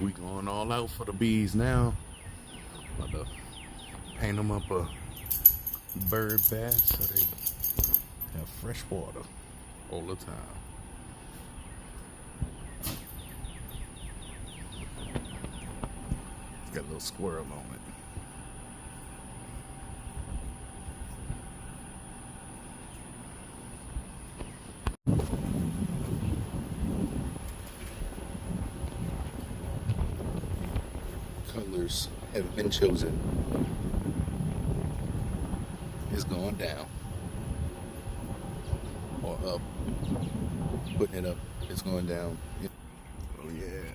We going all out for the bees now. About to paint them up a bird bath so they have fresh water all the time. It's got a little squirrel on it. Colors have been chosen. It's going down or up. Putting it up, it's going down. Oh yeah,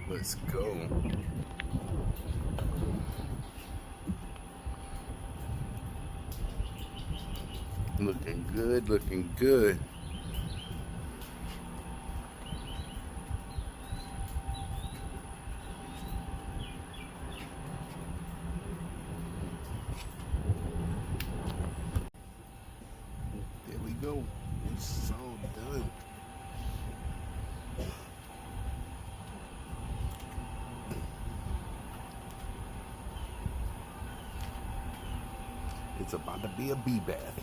let's go. Looking good, looking good. There we go. It's all done. It's about to be a bee bath.